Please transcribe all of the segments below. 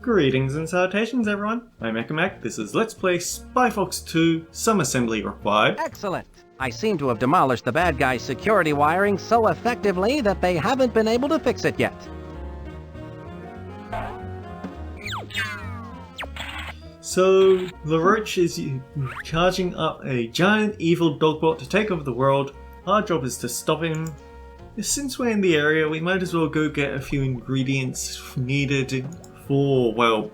Greetings and salutations, everyone. I'm Ekamac. This is Let's Play Spy Fox 2, Some Assembly Required. Excellent! I seem to have demolished the bad guy's security wiring so effectively that they haven't been able to fix it yet. So, LaRoche is charging up a giant evil dogbot to take over the world. Our job is to stop him. Since we're in the area, we might as well go get a few ingredients needed for, well,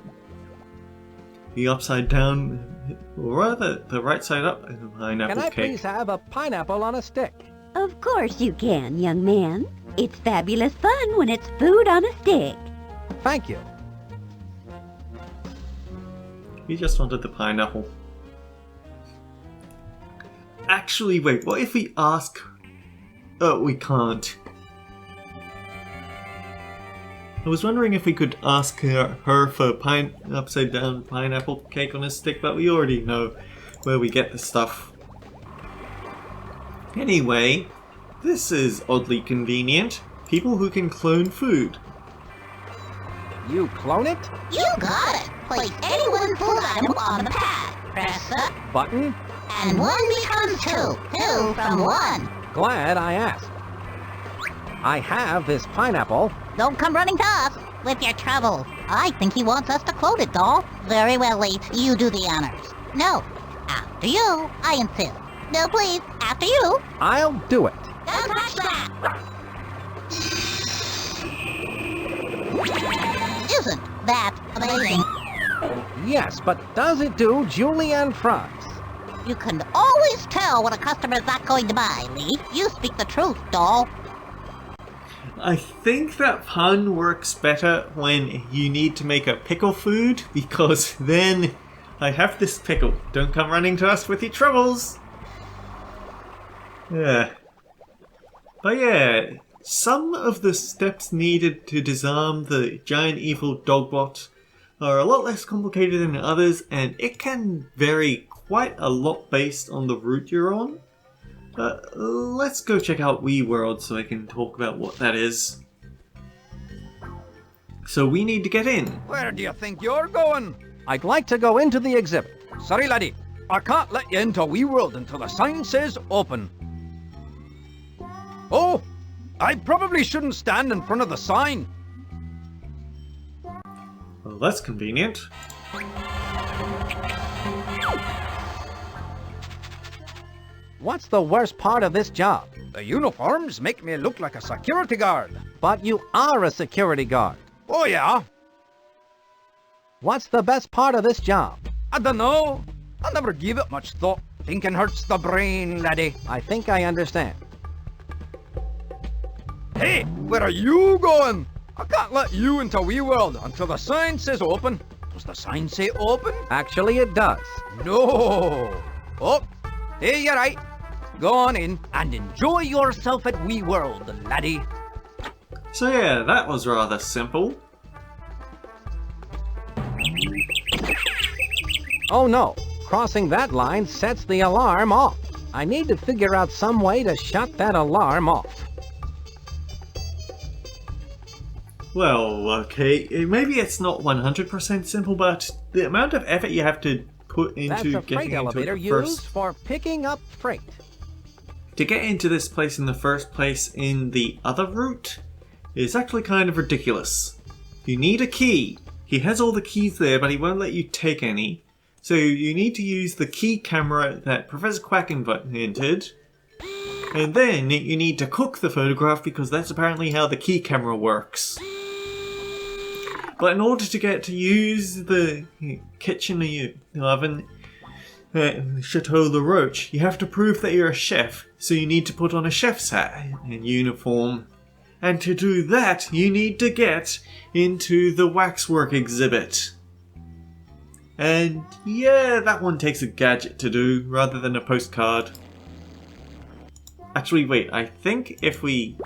the upside down, or rather, the right side up pineapple Can I cake. please have a pineapple on a stick? Of course you can, young man. It's fabulous fun when it's food on a stick. Thank you. He just wanted the pineapple. Actually, wait, what if we ask... Oh, we can't. I was wondering if we could ask her for upside down pineapple cake on a stick, but we already know where we get the stuff. Anyway, this is oddly convenient. People who can clone food. You clone it? You got it! Place any one food item on the pad. Press the Button? and one becomes two. Two from one. Glad I asked. I have this pineapple. Don't come running to us with your troubles. I think he wants us to clone it, doll. Very well, Lee. You do the honors. No. After you, I insist. No, please. After you. I'll do it. Don't touch that! Isn't that amazing? Yes, but does it do julienne fries? You can always tell when a customer's not going to buy, Lee. You speak the truth, doll. I think that pun works better when you need to make a pickle food, because then I have this pickle. Don't come running to us with your troubles. Yeah. But yeah, some of the steps needed to disarm the giant evil dogbot are a lot less complicated than others, and it can vary quite a lot based on the route you're on. Let's go check out Wii World so I can talk about what that is. So we need to get in. Where do you think you're going? I'd like to go into the exhibit. Sorry, laddie. I can't let you into Wii World until the sign says open. Oh, I probably shouldn't stand in front of the sign. Well, that's convenient. What's the worst part of this job? The uniforms make me look like a security guard. But you are a security guard. Oh, yeah? What's the best part of this job? I dunno. I never give it much thought. Thinking hurts the brain, laddie. I think I understand. Hey, where are you going? I can't let you into Wii World until the sign says open. Does the sign say open? Actually, it does. No. Oh, hey, you're right. Go on in and enjoy yourself at Wii World, laddie. So yeah, that was rather simple. Oh no, crossing that line sets the alarm off. I need to figure out some way to shut that alarm off. Well, okay, maybe it's not 100% simple, but the amount of effort you have to put into That's a getting freight into elevator it used first. for picking up freight. To get into this place in the first place in the other route is actually kind of ridiculous. You need a key. He has all the keys there, but he won't let you take any. So you need to use the key camera that Professor Quack invented. And then you need to cook the photograph because that's apparently how the key camera works. But in order to get to use the kitchen oven, Chateau LaRoche, you have to prove that you're a chef. So you need to put on a chef's hat and uniform. And to do that, you need to get into the waxwork exhibit. And yeah, that one takes a gadget to do rather than a postcard. Actually, wait, I think if we...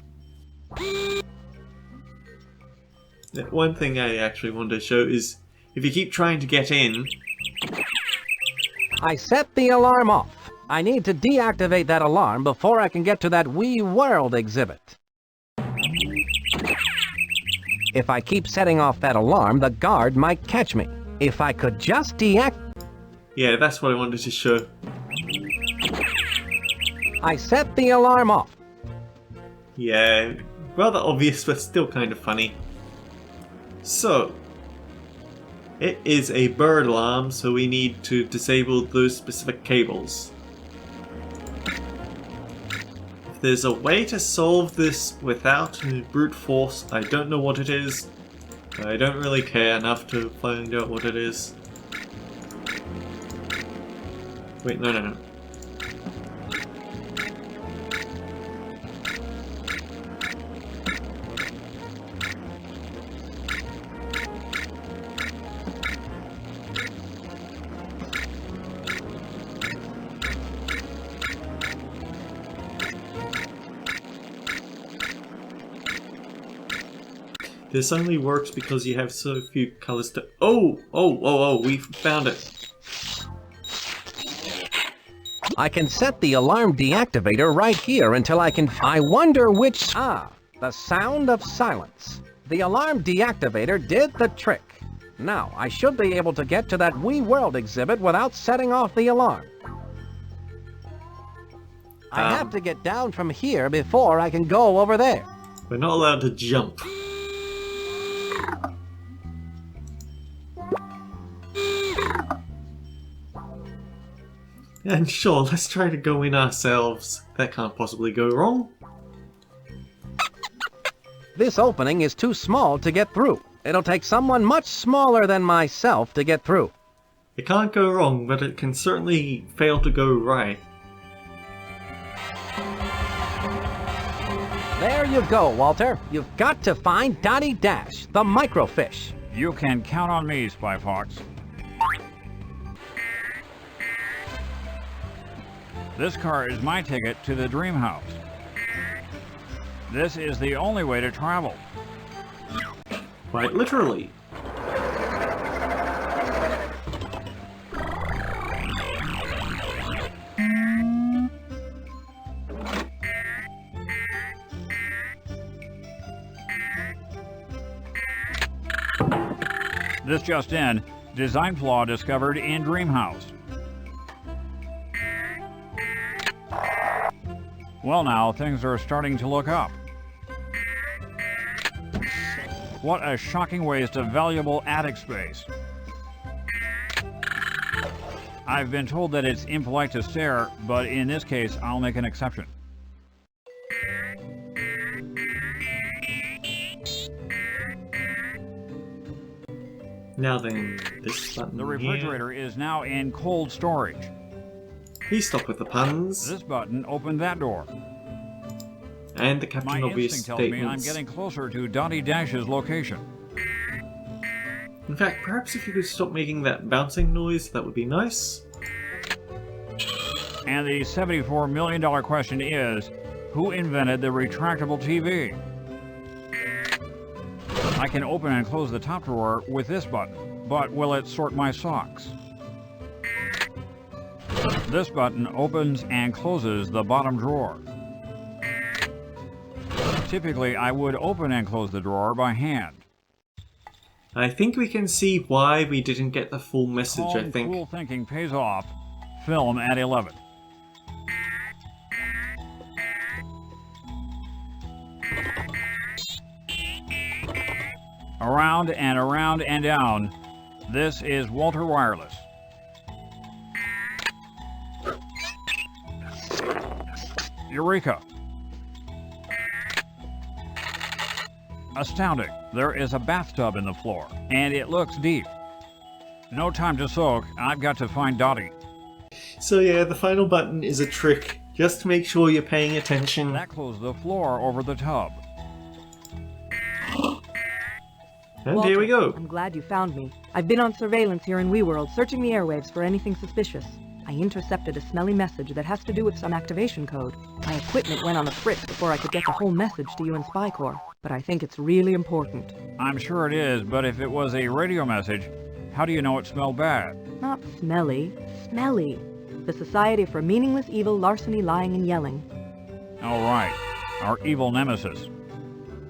One thing I actually wanted to show is if you keep trying to get in... I set the alarm off. I need to deactivate that alarm before I can get to that Wii World exhibit. If I keep setting off that alarm, the guard might catch me. If I could just Yeah, that's what I wanted to show. I set the alarm off. Yeah, rather obvious, but still kind of funny. So, it is a bird alarm, so we need to disable those specific cables. If there's a way to solve this without brute force, I don't know what it is. I don't really care enough to find out what it is. Wait, no. This only works because you have so few colors to... Oh, we found it. I can set the alarm deactivator right here until I can... I wonder which... the sound of silence. The alarm deactivator did the trick. Now, I should be able to get to that Wee World exhibit without setting off the alarm. I have to get down from here before I can go over there. We're not allowed to jump. And sure, let's try to go in ourselves. That can't possibly go wrong. This opening is too small to get through. It'll take someone much smaller than myself to get through. It can't go wrong, but it can certainly fail to go right. There you go, Walter. You've got to find Dottie Dash, the microfish. You can count on me, Spy Fox. This car is my ticket to the dream house. This is the only way to travel. Quite literally. This just in, design flaw discovered in dream house. Well now, things are starting to look up. What a shocking waste of valuable attic space. I've been told that it's impolite to stare, but in this case, I'll make an exception. Now then, this button The refrigerator is now in cold storage. here. Please stop with the puns. This button opened that door. And the My Captain Obvious instinct tells me I'm statements. getting closer to Dottie Dash's location. In fact, perhaps if you could stop making that bouncing noise, that would be nice. And the $74 million question is, who invented the retractable TV? I can open and close the top drawer with this button, but will it sort my socks? This button opens and closes the bottom drawer. Typically, I would open and close the drawer by hand. I think we can see why we didn't get the full message, I Calm, think. cool thinking pays off. Film at 11. Around and around and down. This is Walter Wireless. Eureka! Astounding. There is a bathtub in the floor, and it looks deep. No time to soak. I've got to find Dottie. So yeah, the final button is a trick, just to make sure you're paying attention. That closed the floor over the tub. And here we go. I'm glad you found me. I've been on surveillance here in WeWorld, searching the airwaves for anything suspicious. I intercepted a smelly message that has to do with some activation code. My equipment went on a fritz before I could get the whole message to you in Spy Corps, but I think it's really important. I'm sure it is, but if it was a radio message, how do you know it smelled bad? Not smelly, smelly. The Society for Meaningless Evil, Larceny, Lying, and Yelling. All right, our evil nemesis.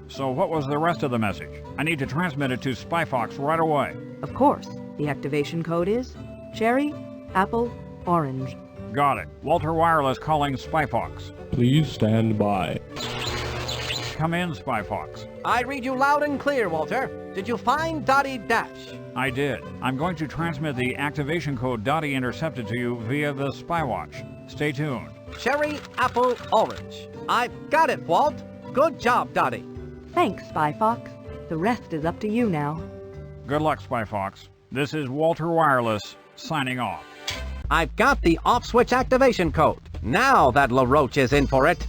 So what was the rest of the message? I need to transmit it to Spyfox right away. Of course. The activation code is cherry, apple, orange. Got it. Walter Wireless calling Spyfox. Please stand by. Come in, Spyfox. I read you loud and clear, Walter. Did you find Dottie Dash? I did. I'm going to transmit the activation code Dottie intercepted to you via the Spywatch. Stay tuned. Cherry, apple, orange. I've got it, Walt. Good job, Dottie. Thanks, Spyfox. The rest is up to you now. Good luck, Spyfox. This is Walter Wireless, signing off. I've got the off-switch activation code. Now that LaRoche is in for it.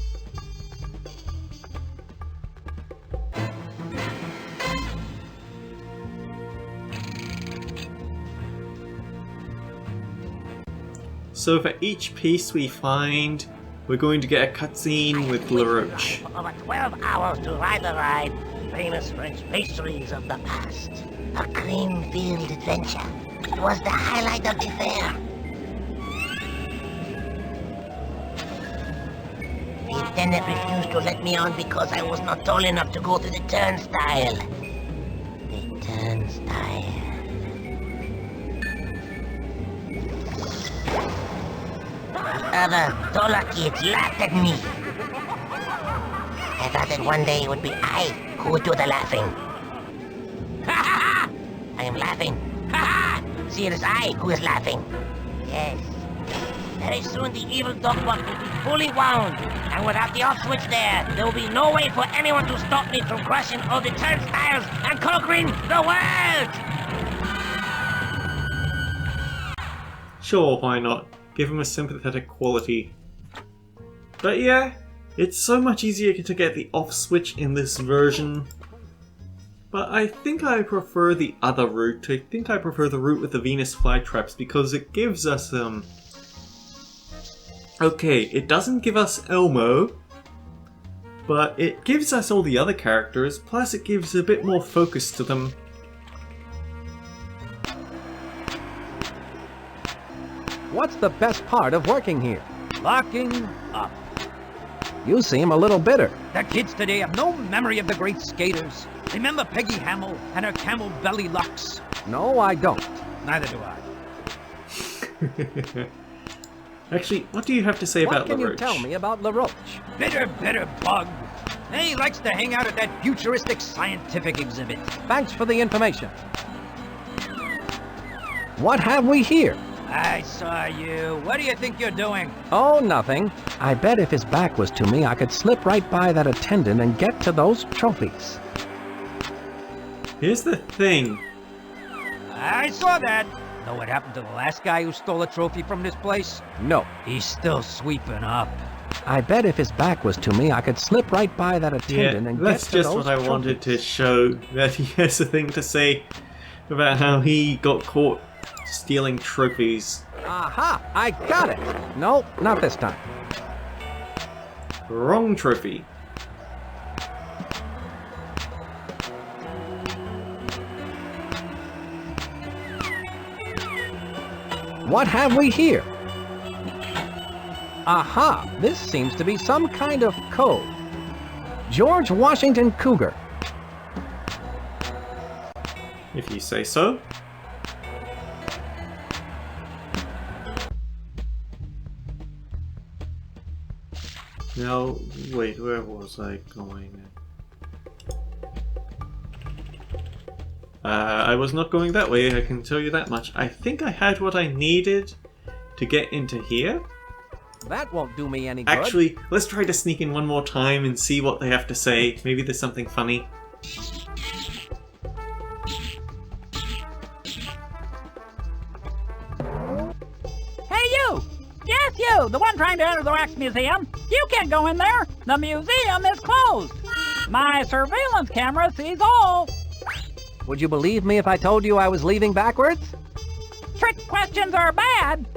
So for each piece we find, we're going to get a cutscene with LaRoche. Over 12 hours to ride the ride, famous French pastries of the past. A cream-filled adventure. It was the highlight of the fair. The attendant refused to let me on because I was not tall enough to go through the turnstile. The turnstile. Other taller kids laughed at me. I thought that one day it would be I who would do the laughing. Ha ha ha! I am laughing. Ha ha! See, it is I who is laughing. Yes. Very soon the evil dogwalk will be fully wound, and without the off switch there will be no way for anyone to stop me from crushing all the turnstiles and conquering the world! Sure, why not? Give him a sympathetic quality. But yeah, it's so much easier to get the off switch in this version. But I think I prefer the other route. I think I prefer the route with the Venus flytraps because it gives us okay, it doesn't give us Elmo, but it gives us all the other characters, plus it gives a bit more focus to them. What's the best part of working here? Locking up. You seem a little bitter. The kids today have no memory of the great skaters. Remember Peggy Hamill and her camel belly locks? No, I don't. Neither do I. Actually, what do you have to say about What can LaRoche? you tell me about LaRoche? Bitter bug. He likes to hang out at that futuristic scientific exhibit. Thanks for the information. What have we here? I saw you. What do you think you're doing? Oh, nothing. I bet if his back was to me, I could slip right by that attendant and get to those trophies. Here's the thing. I saw that. Know what happened to the last guy who stole a trophy from this place? No. He's still sweeping up. I bet if his back was to me, I could slip right by that attendant Yeah, and get that's to just those what I trophies. wanted to show, that he has a thing to say about how he got caught stealing trophies. Aha! I got it! No, not this time. Wrong trophy. What have we here? Aha! This seems to be some kind of code. George Washington Cougar. If you say so. Now, wait, where was I going? I was not going that way, I can tell you that much. I think I had what I needed to get into here. That won't do me any good. Actually, let's try to sneak in one more time and see what they have to say. Maybe there's something funny. Hey you! Yes you, the one trying to enter the Wax Museum. You can't go in there. The museum is closed. My surveillance camera sees all. Would you believe me if I told you I was leaving backwards? Trick questions are bad.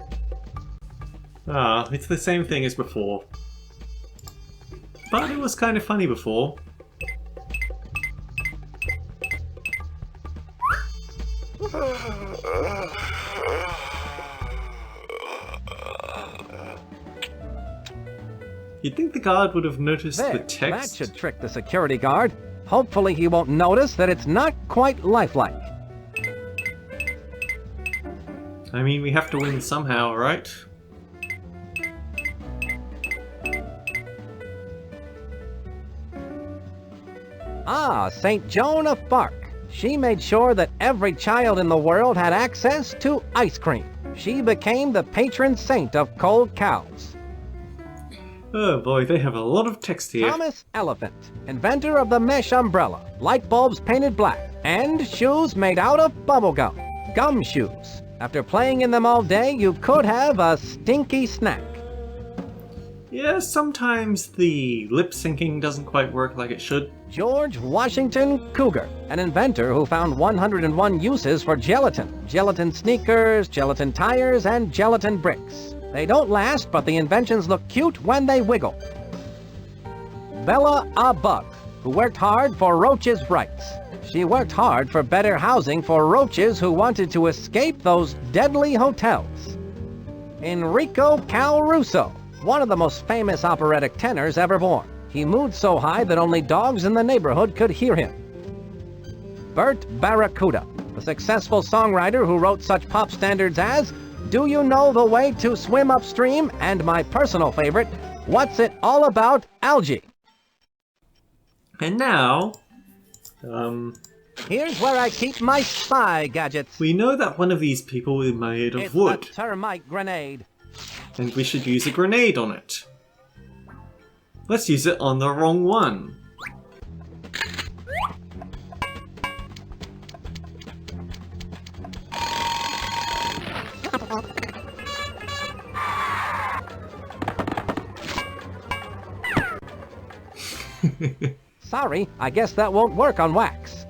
Ah, it's the same thing as before. But it was kind of funny before. You'd think the guard would have noticed There, the that text. should trick the security guard. Hopefully he won't notice that it's not quite lifelike. I mean, we have to win somehow, right? Ah, St. Joan of Arc. She made sure that every child in the world had access to ice cream. She became the patron saint of cold cows. Oh boy, they have a lot of text here. Thomas Elephant, inventor of the mesh umbrella, light bulbs painted black, and shoes made out of bubble gum. Gum shoes. After playing in them all day, you could have a stinky snack. Yeah, sometimes the lip syncing doesn't quite work like it should. George Washington Cougar, an inventor who found 101 uses for gelatin. Gelatin sneakers, gelatin tires, and gelatin bricks. They don't last, but the inventions look cute when they wiggle. Bella a Bug, who worked hard for roaches' rights. She worked hard for better housing for roaches who wanted to escape those deadly hotels. Enrico Caruso, one of the most famous operatic tenors ever born. He mooed so high that only dogs in the neighborhood could hear him. Bert Barracuda, the successful songwriter who wrote such pop standards as Do You Know the Way to Swim Upstream and my personal favorite, What's It All About, Algae. And now, here's where I keep my spy gadgets. we know that one of these people is made of It's wood, a termite grenade. and we should use a grenade on it. Let's use it on the wrong one. Sorry, I guess that won't work on wax.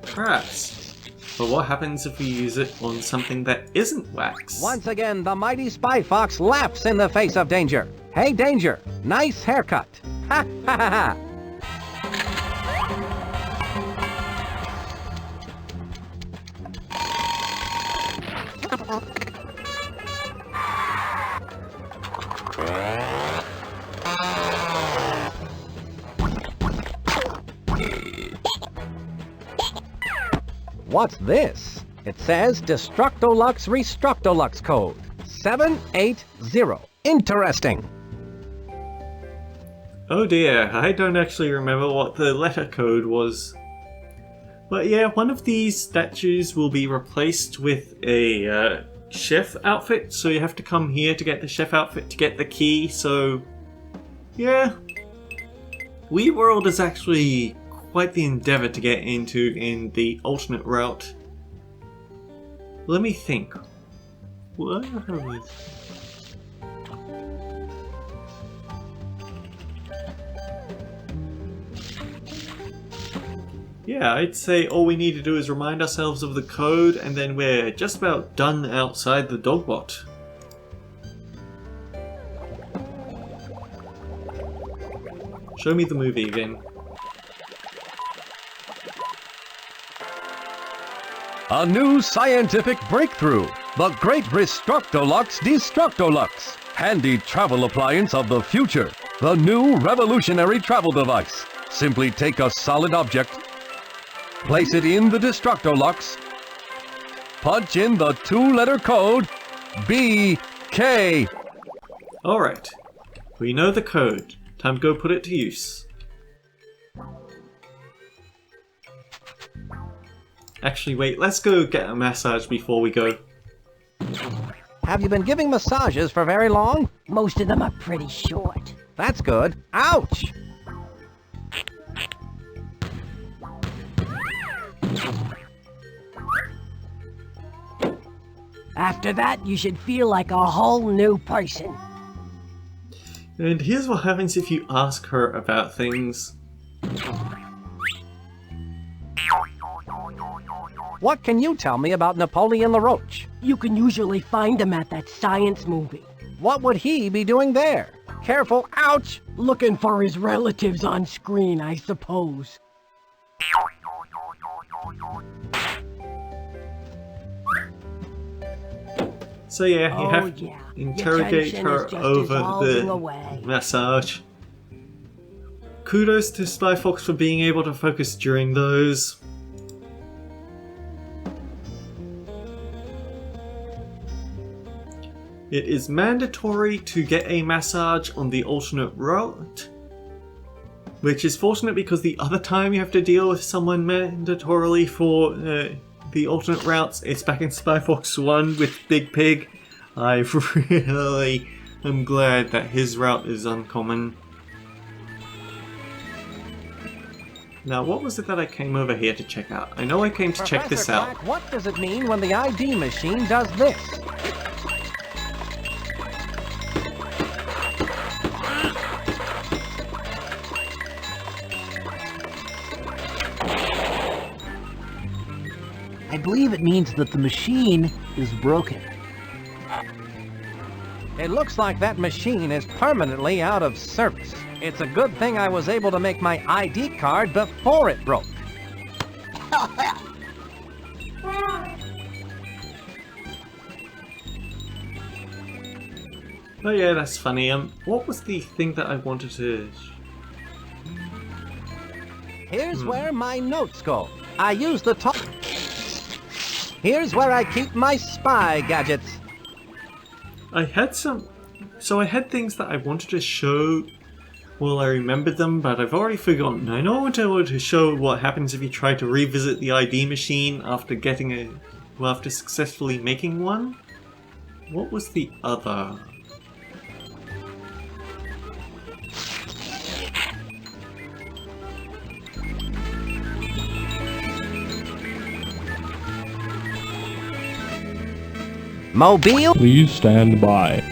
Perhaps. But what happens if we use it on something that isn't wax? Once again, the mighty Spy Fox laughs in the face of danger. Hey, Danger, nice haircut. Ha ha ha ha. What's this? It says Destructolux Restructolux code 780. Interesting. Oh dear, I don't actually remember what the letter code was. But yeah, one of these statues will be replaced with a chef outfit, so you have to come here to get the chef outfit to get the key, so yeah. Wii World is actually quite the endeavor to get into in the alternate route. Let me think. What? Yeah, I'd say all we need to do is remind ourselves of the code, and then we're just about done outside the Dogbot. Show me the movie again. A new scientific breakthrough. The Great Restructolux Destructolux. Handy travel appliance of the future. The new revolutionary travel device. Simply take a solid object, place it in the Destructolux, punch in the two-letter code BK. Alright, we know the code. Time to go put it to use. Actually, wait, let's go get a massage before we go. Have you been giving massages for very long? Most of them are pretty short. That's good. Ouch! After that, you should feel like a whole new person. And here's what happens if you ask her about things. What can you tell me about Napoleon LaRoche? You can usually find him at that science movie. What would he be doing there? Careful, ouch! Looking for his relatives on screen, I suppose. So yeah, you have to yeah. interrogate Your tension her is just over dissolving the away. massage. kudos to Spy Fox for being able to focus during those. It is mandatory to get a massage on the alternate route, which is fortunate because the other time you have to deal with someone mandatorily for the alternate routes, it's back in Spy Fox 1 with Big Pig. I really am glad that his route is uncommon. Now, what was it that I came over here to check out? I know I came to check this out. Quack, what does it mean when the ID machine does this? I believe it means that the machine is broken. It looks like that machine is permanently out of service. It's a good thing I was able to make my ID card before it broke. Oh yeah, that's funny. What was the thing that I wanted to... Here's where my notes go. I use the top... Here's where I keep my spy gadgets. I had some... So I had things that I wanted to show while I remembered them, but I've already forgotten. I know I wanted to show what happens if you try to revisit the ID machine after getting a... Well, after successfully making one. What was the other? Mobile? Please stand by.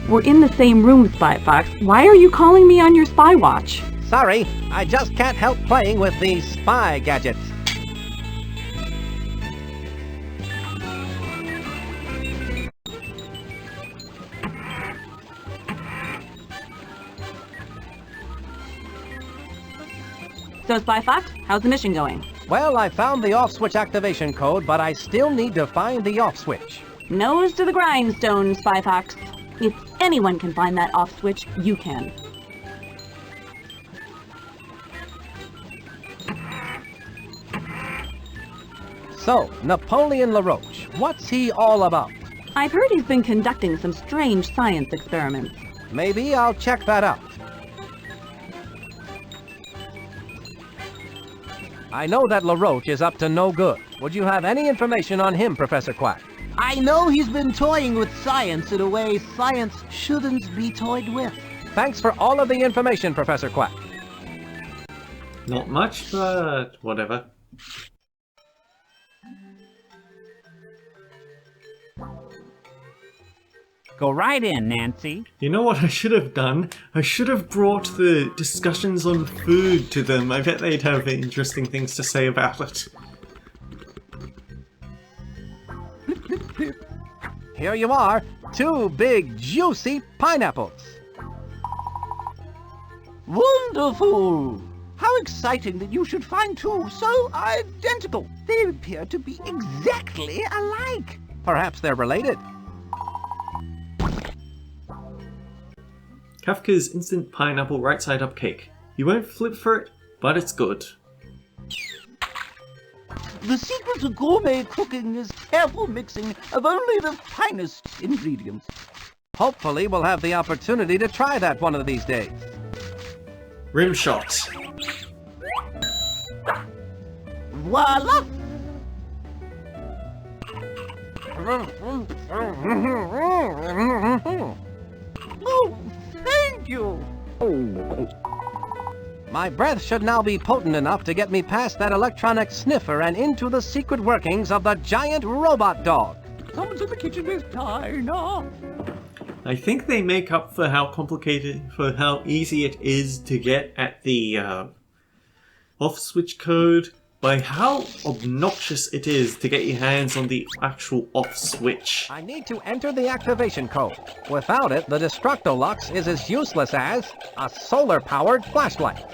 We're in the same room, Spy Fox. Why are you calling me on your spy watch? Sorry, I just can't help playing with these spy gadgets. So, Spy Fox, how's the mission going? Well, I found the off-switch activation code, but I still need to find the off-switch. Nose to the grindstone, Spy Fox. If anyone can find that off switch, you can. So, Napoleon LaRoche, what's he all about? I've heard he's been conducting some strange science experiments. Maybe I'll check that out. I know that LaRoche is up to no good. Would you have any information on him, Professor Quack? I know he's been toying with science in a way science shouldn't be toyed with. Thanks for all of the information, Professor Quack. Not much, but whatever. Go right in, Nancy. You know what I should have done? I should have brought the discussions on food to them. I bet they'd have interesting things to say about it. Here you are, 2 big, juicy pineapples. Wonderful! How exciting that you should find two so identical. They appear to be exactly alike. Perhaps they're related. Kafka's instant pineapple right side up cake. You won't flip for it, but it's good. The secret to gourmet cooking is careful mixing of only the finest ingredients. Hopefully we'll have the opportunity to try that one of these days. Rim shot. Voila! Oh, thank you! My breath should now be potent enough to get me past that electronic sniffer and into the secret workings of the giant robot dog. Someone's in the kitchen with Dinah. I think they make up for how easy it is to get at the off-switch code by how obnoxious it is to get your hands on the actual off switch. I need to enter the activation code. Without it, the Destructolux is as useless as a solar-powered flashlight.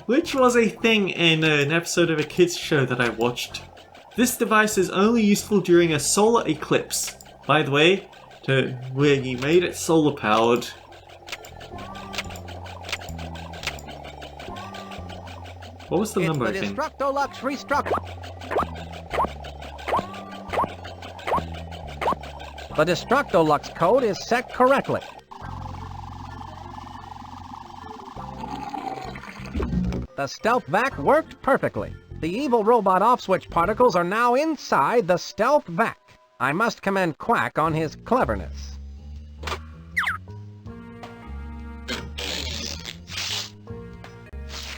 Which was a thing in an episode of a kids show that I watched. This device is only useful during a solar eclipse. By the way, where you made it solar-powered. What was the It's number the again? Destructolux Restruct. The Destructolux code is set correctly. The stealth vac worked perfectly. The evil robot off-switch particles are now inside the stealth vac. I must commend Quack on his cleverness.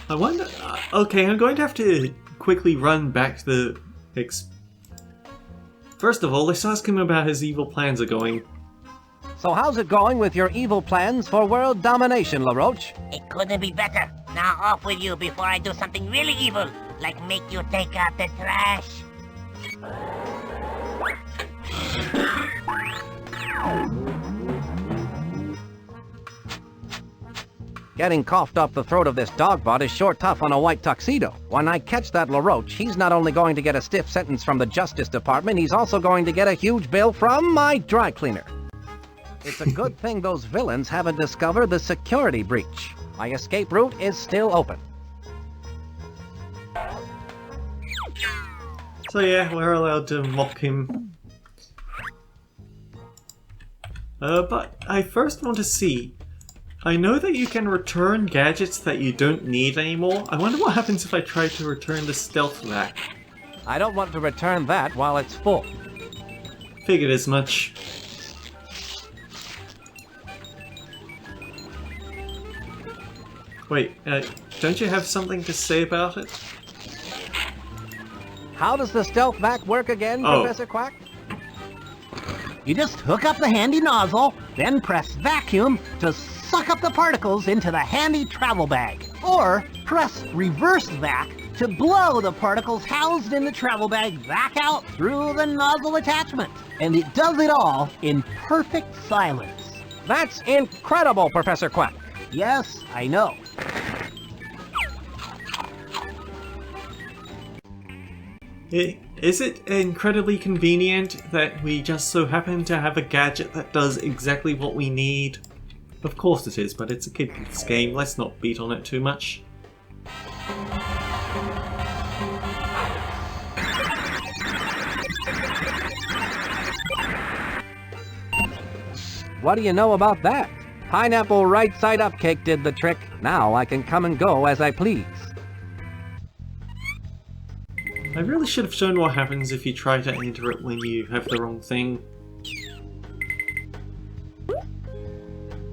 I wonder... okay, I'm going to have to quickly run back to the... First of all, let's ask him about his evil plans are going. So how's it going with your evil plans for world domination, LaRoche? It couldn't be better. Now off with you before I do something really evil, like make you take out the trash. Getting coughed up the throat of this dogbot is sure tough on a white tuxedo. When I catch that LaRoche, he's not only going to get a stiff sentence from the Justice Department, he's also going to get a huge bill from my dry cleaner. It's a good thing those villains haven't discovered the security breach. My escape route is still open. So yeah, we're allowed to mock him. But I first want to see... I know that you can return gadgets that you don't need anymore. I wonder what happens if I try to return the stealth vac. I don't want to return that while it's full. Figured as much. Wait, don't you have something to say about it? How does the stealth vac work again, Professor Quack? You just hook up the handy nozzle, then press vacuum to suck up the particles into the handy travel bag. Or press reverse vac to blow the particles housed in the travel bag back out through the nozzle attachment. And it does it all in perfect silence. That's incredible, Professor Quack. Yes, I know. Is it incredibly convenient that we just so happen to have a gadget that does exactly what we need? Of course it is, but it's a kid's game. Let's not beat on it too much. What do you know about that? Pineapple right side up cake did the trick. Now I can come and go as I please. I really should have shown what happens if you try to enter it when you have the wrong thing.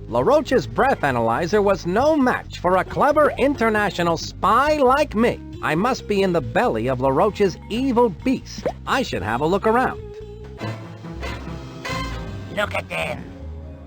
LaRoche's breath analyzer was no match for a clever international spy like me. I must be in the belly of LaRoche's evil beast. I should have a look around. Look at them.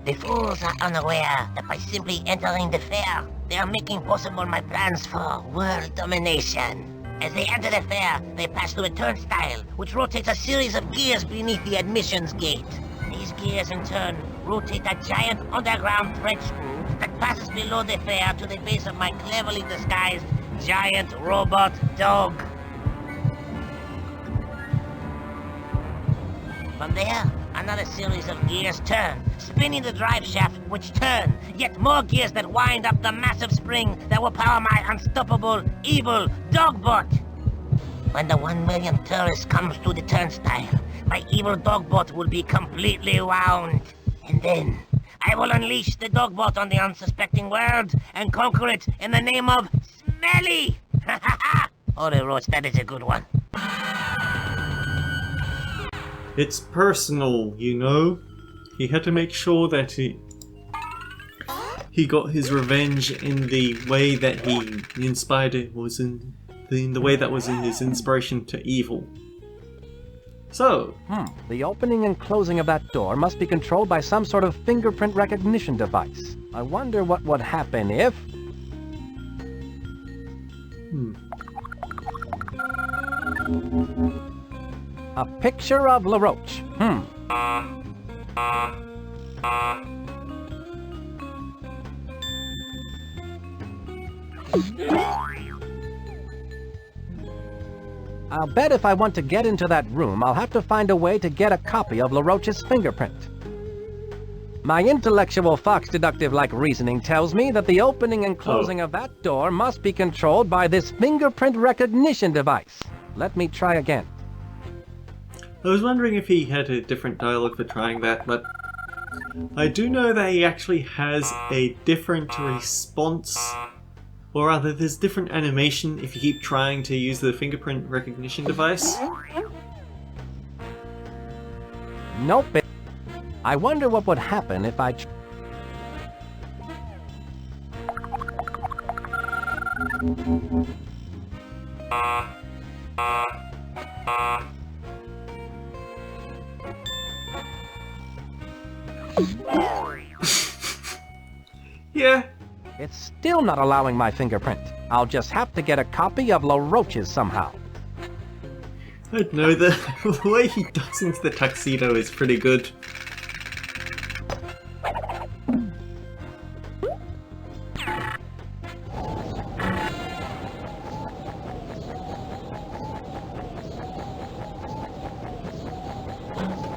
The fools are unaware that by simply entering the fair, they are making possible my plans for world domination. As they enter the fair, they pass through a turnstile, which rotates a series of gears beneath the admissions gate. These gears, in turn, rotate a giant underground thread screw that passes below the fair to the base of my cleverly disguised giant robot dog. From there, another series of gears turn, spinning the drive shaft, which turn, yet more gears that wind up the massive spring that will power my unstoppable, evil dogbot. When the 1 million tourist comes to the turnstile, my evil dogbot will be completely wound. And then, I will unleash the dogbot on the unsuspecting world and conquer it in the name of Smelly! Ha ha ha! Oh, Roach, that is a good one. It's personal, you know? He had to make sure that he got his revenge in the way that he inspired it, was in the way that was in his inspiration to evil. So... The opening and closing of that door must be controlled by some sort of fingerprint recognition device. I wonder what would happen if... A picture of LaRoche. I'll bet if I want to get into that room, I'll have to find a way to get a copy of LaRoche's fingerprint. My intellectual fox deductive-like reasoning tells me that the opening and closing of that door must be controlled by this fingerprint recognition device. Let me try again. I was wondering if he had a different dialogue for trying that, but I do know that he actually has a different response, or rather there's different animation if you keep trying to use the fingerprint recognition device. Nope. I wonder what would happen if I... Yeah. It's still not allowing my fingerprint. I'll just have to get a copy of LaRoche's somehow. I don't know, the way he ducks into the tuxedo is pretty good.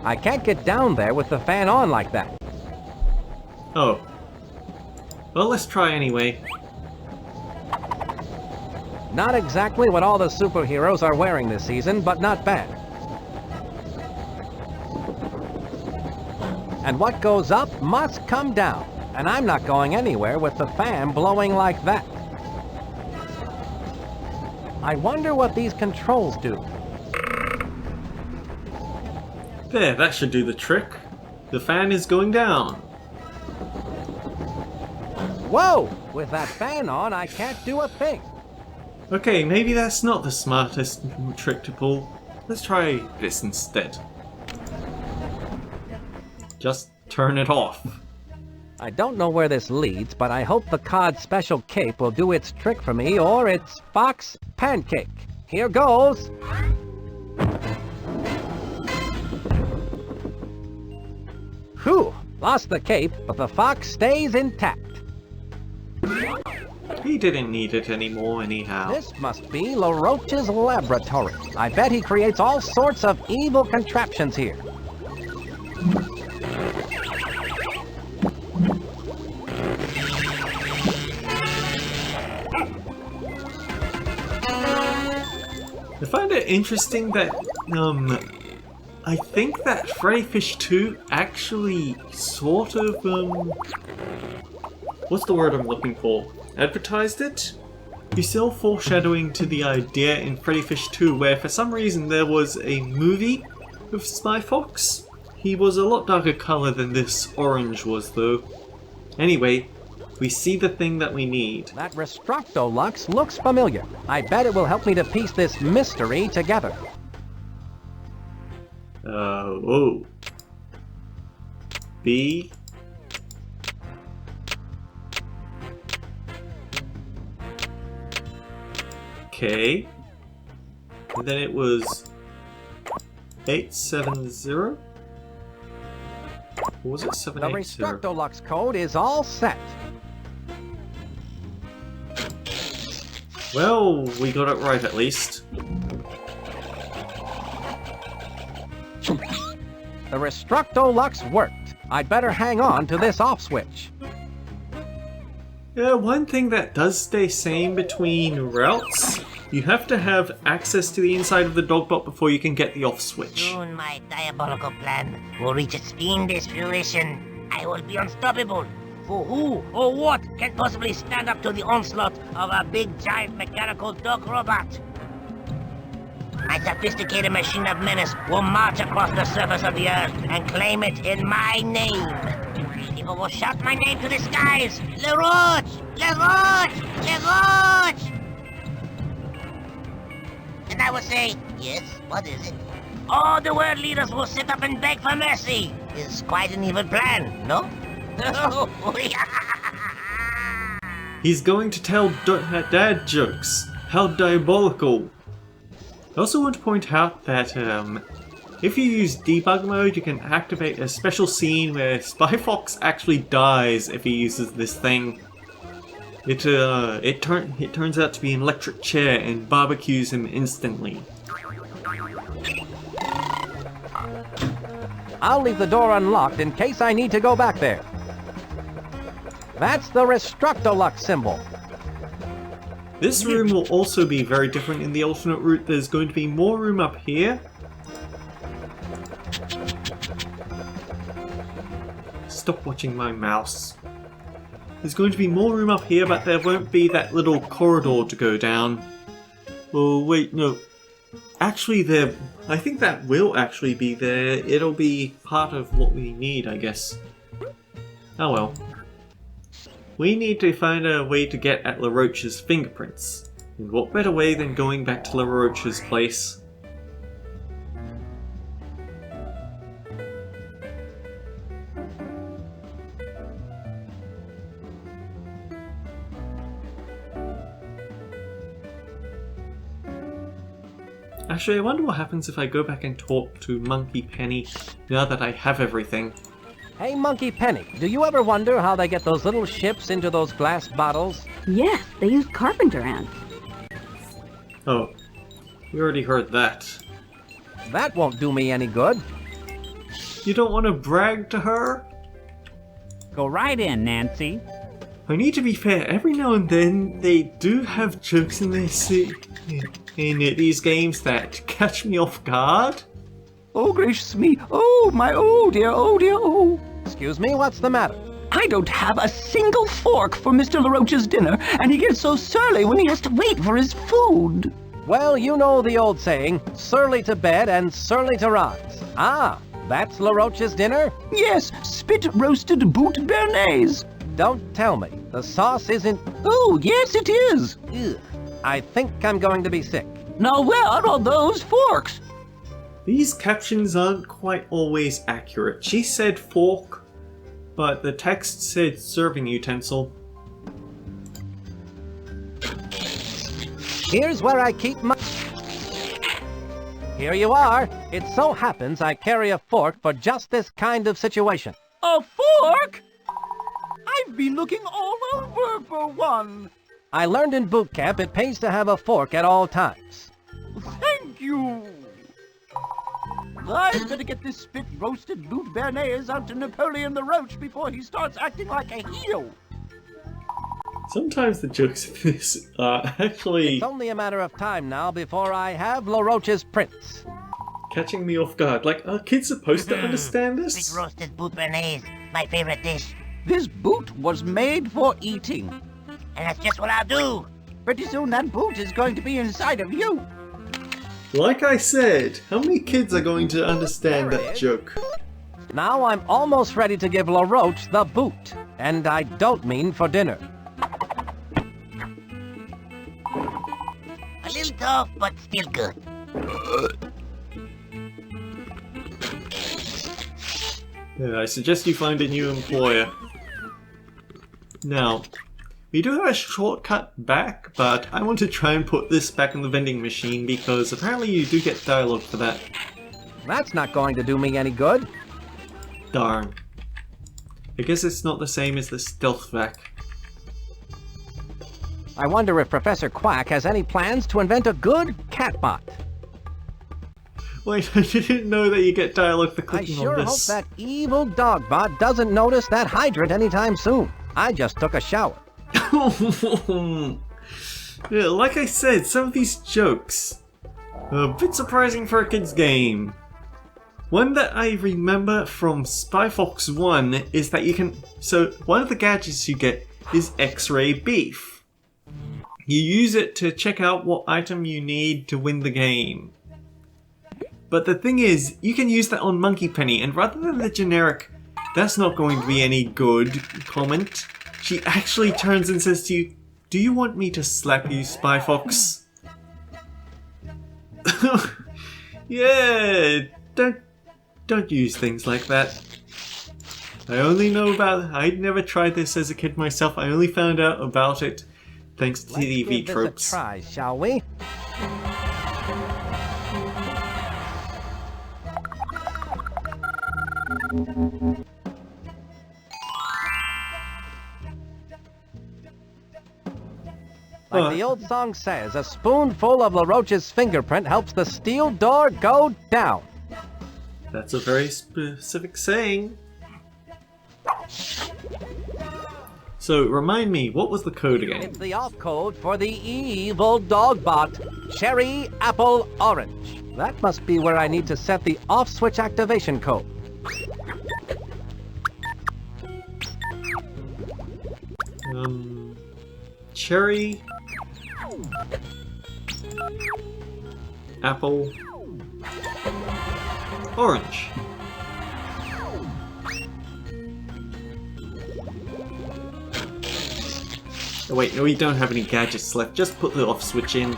I can't get down there with the fan on like that. Oh. Well, let's try anyway. Not exactly what all the superheroes are wearing this season, but not bad. And what goes up must come down, and I'm not going anywhere with the fan blowing like that. I wonder what these controls do. There, that should do the trick. The fan is going down. Whoa! With that fan on, I can't do a thing. Okay, maybe that's not the smartest trick to pull. Let's try this instead. Just turn it off. I don't know where this leads, but I hope the COD special cape will do its trick for me, or its Fox Pancake. Here goes! Whew! Lost the cape, but the fox stays intact. He didn't need it anymore anyhow. This must be LaRoche's laboratory. I bet he creates all sorts of evil contraptions here. I find it interesting that, I think that Freddy Fish 2 actually sort of, what's the word I'm looking for? Advertised it? You're still foreshadowing to the idea in Freddy Fish 2 where for some reason there was a movie of Spy Fox. He was a lot darker color than this orange was though. Anyway, we see the thing that we need. That Restructolux looks familiar. I bet it will help me to piece this mystery together. Oh. B. K. And then it was 870? Or was it 780? The Restructolux code is all set. Well, we got it right at least. The Restructolux worked. I'd better hang on to this off switch. Yeah, one thing that does stay same between routes, you have to have access to the inside of the Dogbot before you can get the off switch. Soon my diabolical plan will reach its fiendish fruition. I will be unstoppable. For who or what can possibly stand up to the onslaught of a big giant mechanical dog robot? My sophisticated machine of menace will march across the surface of the earth and claim it in my name. People will shout my name to the skies. LaRoche! LaRoche! LaRoche! And I will say, yes, what is it? All the world leaders will sit up and beg for mercy. It's quite an evil plan, no? He's going to tell dad jokes. How diabolical. I also want to point out that if you use debug mode, you can activate a special scene where Spy Fox actually dies if he uses this thing. It turns out to be an electric chair and barbecues him instantly. I'll leave the door unlocked in case I need to go back there. That's the Restructolux symbol. This room will also be very different in the alternate route. There's going to be more room up here. Stop watching my mouse. There's going to be more room up here, but there won't be that little corridor to go down. Oh, wait, no. Actually, I think that will actually be there. It'll be part of what we need, I guess. Oh well. We need to find a way to get at LaRoche's fingerprints. And what better way than going back to LaRoche's place? Actually, I wonder what happens if I go back and talk to Monkey Penny now that I have everything. Hey, Monkey Penny, do you ever wonder how they get those little ships into those glass bottles? Yes, they use carpenter ants. Oh, we already heard that. That won't do me any good. You don't want to brag to her? Go right in, Nancy. I need to be fair, every now and then they do have jokes in these games that catch me off guard. Oh, gracious me. Oh, my, oh dear, oh. Excuse me, what's the matter? I don't have a single fork for Mr. LaRoche's dinner, and he gets so surly when he has to wait for his food. Well, you know the old saying, surly to bed and surly to rise. Ah, that's LaRoche's dinner? Yes, spit-roasted boot béarnaise. Don't tell me. The sauce isn't... Oh, yes, it is. Ugh. I think I'm going to be sick. Now, where are those forks? These captions aren't quite always accurate. She said fork, but the text said serving utensil. Here's where I keep my... Here you are. It so happens I carry a fork for just this kind of situation. A fork? I've been looking all over for one. I learned in boot camp it pays to have a fork at all times. Thank you. I'd better get this spit-roasted boot béarnaise out to Napoleon the Roach before he starts acting like a heel. Sometimes the jokes in this are actually... It's only a matter of time now before I have LaRoche's prints. Catching me off guard. Like, are kids supposed to understand this? Spit-roasted boot béarnaise, my favorite dish. This boot was made for eating. And that's just what I'll do. Pretty soon that boot is going to be inside of you. Like I said, how many kids are going to understand that joke? Now I'm almost ready to give LaRoche the boot. And I don't mean for dinner. A little tough, but still good. Yeah, I suggest you find a new employer. Now, we do have a shortcut back, but I want to try and put this back in the vending machine because apparently you do get dialogue for that. That's not going to do me any good. Darn. I guess it's not the same as the stealth vac. I wonder if Professor Quack has any plans to invent a good catbot. Wait, I didn't know that you get dialogue for I clicking sure on hope this. that evil dogbot doesn't notice that hydrant anytime soon. I just took a shower. Yeah, like I said, some of these jokes are a bit surprising for a kid's game. One that I remember from Spy Fox 1 is that you can... So, one of the gadgets you get is X-Ray Beef. You use it to check out what item you need to win the game. But the thing is, you can use that on Monkey Penny, and rather than the generic, that's not going to be any good comment, she actually turns and says to you, "Do you want me to slap you, Spy Fox?" Yeah, don't use things like that. I only know about... I'd never tried this as a kid myself. I only found out about it thanks to TV tropes. Let's give this a try, shall we? Like the old song says, a spoonful of LaRoche's fingerprint helps the steel door go down. That's a very specific saying. So, remind me, what was the code again? It's the off code for the evil dog bot, Cherry Apple Orange. That must be where I need to set the off switch activation code. Cherry, apple, orange. Oh wait, no, we don't have any gadgets left. Just put the off switch in.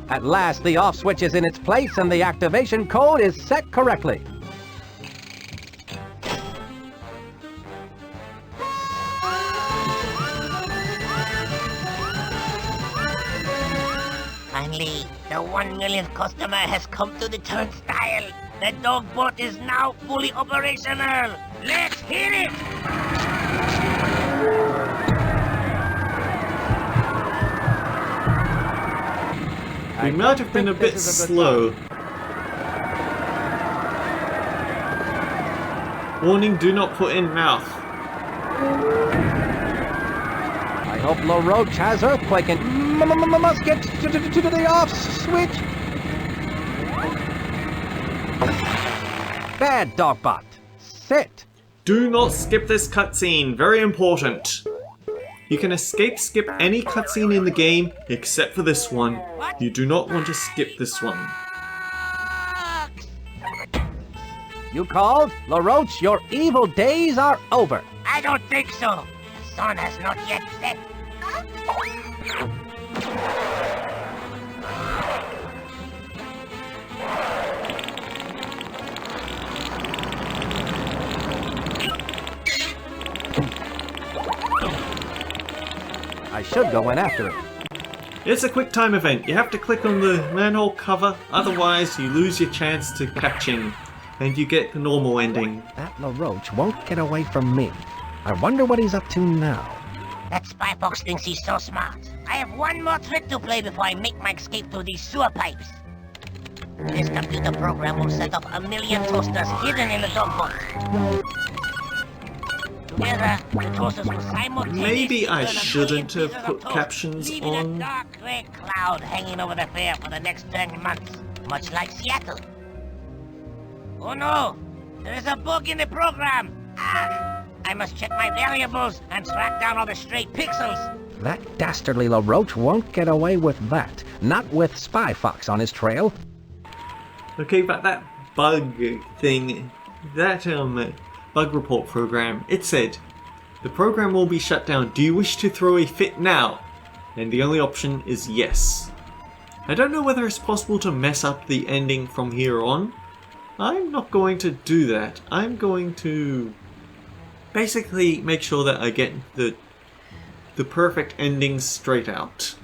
At last, the off switch is in its place and the activation code is set correctly. Finally, the 1 millionth customer has come to the turnstile. The dog bot is now fully operational. Let's hit it! We might have been a bit slow. Warning, do not put in mouth. I hope LaRoche has Earthquake and must get to the off switch. Bad Dogbot. Sit. Do not skip this cutscene. Very important. You can skip any cutscene in the game except for this one. You do not want to skip this one. You called? LaRoche, your evil days are over. I don't think so. The sun has not yet set. I should go in after it. It's a quick time event. You have to click on the manhole cover, otherwise you lose your chance to catch him, and you get the normal ending. That LaRoche won't get away from me. I wonder what he's up to now. That spy fox thinks he's so smart. I have one more trick to play before I make my escape through these sewer pipes. This computer program will set up 1 million toasters hidden in the dog box. Together, the toasters will simultaneously Maybe I turn a shouldn't million have pieces of put toast, captions leaving on. a dark grey cloud hanging over the fair for the next 10 months, much like Seattle. Oh no! There is a bug in the program! Ah! I must check my variables and track down all the stray pixels. That dastardly LaRoche won't get away with that. Not with Spy Fox on his trail. Okay, but that bug thing, that bug report program, it said, the program will be shut down. Do you wish to throw a fit now? And the only option is yes. I don't know whether it's possible to mess up the ending from here on. I'm not going to do that. I'm going to basically make sure that I get the perfect ending straight out.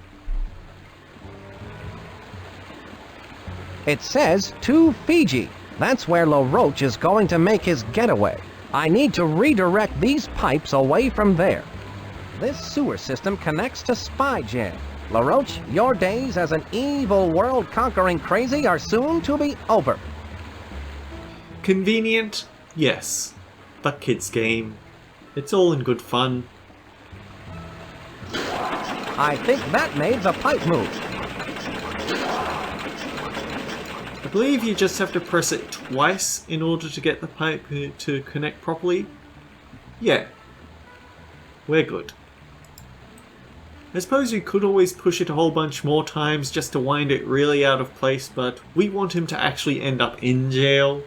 It says to Fiji. That's where LaRoche is going to make his getaway. I need to redirect these pipes away from there. This sewer system connects to Spy Jam. LaRoche, your days as an evil world-conquering crazy are soon to be over. Convenient? Yes. But kids' game. It's all in good fun. I think that made the pipe move. I believe you just have to press it twice in order to get the pipe to connect properly. Yeah. We're good. I suppose you could always push it a whole bunch more times just to wind it really out of place, but we want him to actually end up in jail.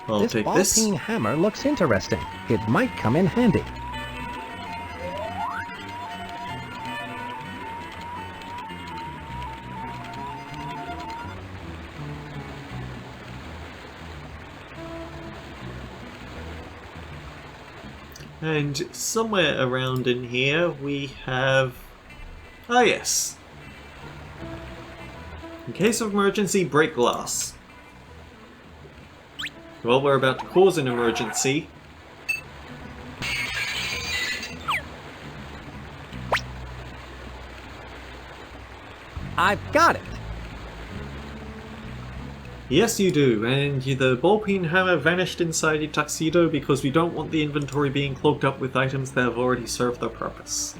I'll This take ball this. peen hammer looks interesting. It might come in handy. And somewhere around in here we have... Ah yes. In case of emergency, break glass. Well, we're about to cause an emergency. I've got it. Yes, you do, and the ball-peen hammer vanished inside your tuxedo because we don't want the inventory being clogged up with items that have already served their purpose.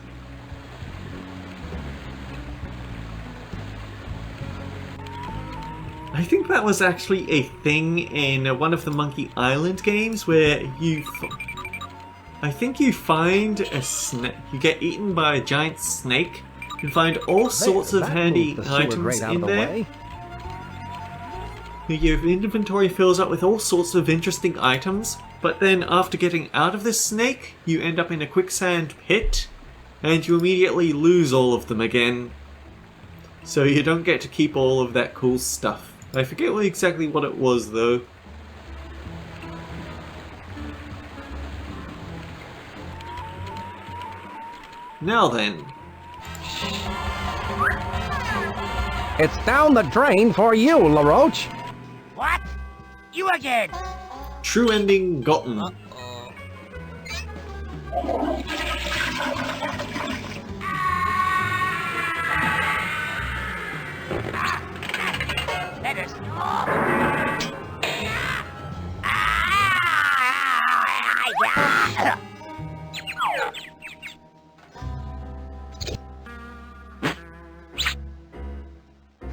I think that was actually a thing in one of the Monkey Island games where I think you find a snake, you get eaten by a giant snake, you find all sorts of handy items in there. Your inventory fills up with all sorts of interesting items, but then after getting out of this snake, you end up in a quicksand pit, and you immediately lose all of them again. So you don't get to keep all of that cool stuff. I forget exactly what it was though. Now then. It's down the drain for you, LaRoche. What? You again? True ending gotten. Let us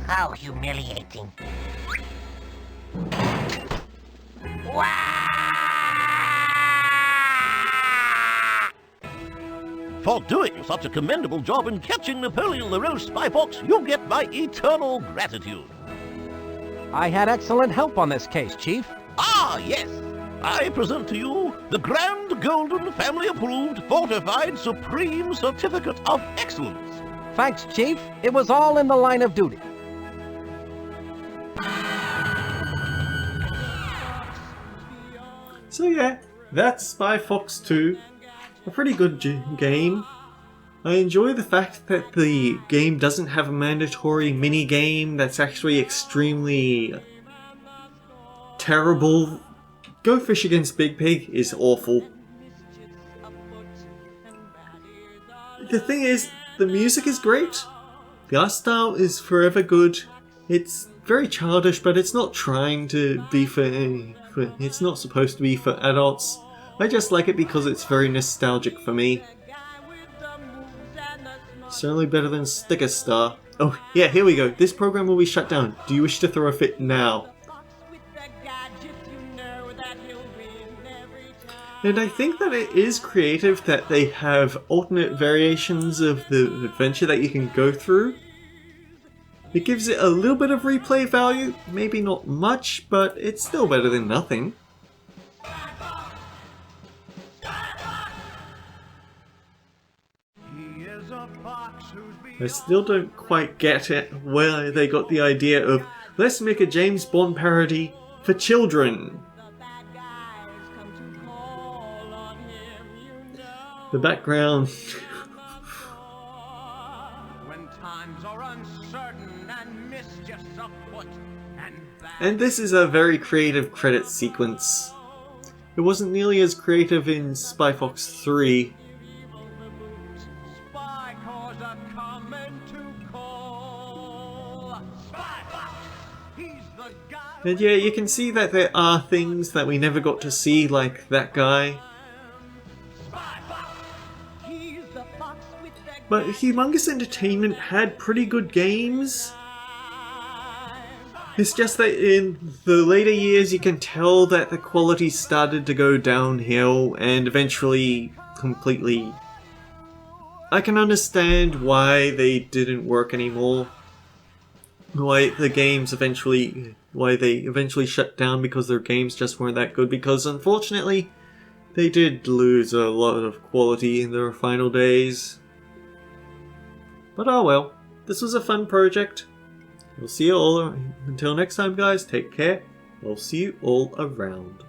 How humiliating. For doing such a commendable job in catching Napoleon LaRoche, Spy Fox, you get my eternal gratitude. I had excellent help on this case, Chief. Ah, yes. I present to you the Grand Golden Family Approved Fortified Supreme Certificate of Excellence. Thanks, Chief. It was all in the line of duty. So yeah, that's Spy Fox 2. A pretty good game. I enjoy the fact that the game doesn't have a mandatory mini-game that's actually extremely terrible. Go Fish Against Big Pig is awful. The thing is, the music is great. The art style is forever good. It's very childish, but it's not trying to be it's not supposed to be for adults. I just like it because it's very nostalgic for me. Certainly better than Sticker Star. Oh yeah, here we go. This program will be shut down. Do you wish to throw a fit now? And I think that it is creative that they have alternate variations of the adventure that you can go through. It gives it a little bit of replay value, maybe not much, but it's still better than nothing. I still don't quite get it where they got the idea of let's make a James Bond parody for children. The background. And this is a very creative credit sequence. It wasn't nearly as creative in Spy Fox 3. And yeah, you can see that there are things that we never got to see, like that guy. But Humongous Entertainment had pretty good games. It's just that in the later years you can tell that the quality started to go downhill and eventually completely... I can understand why they didn't work anymore. Why they eventually shut down because their games just weren't that good, because unfortunately they did lose a lot of quality in their final days. But oh well, this was a fun project. We'll see you all, until next time guys, take care. We'll see you all around.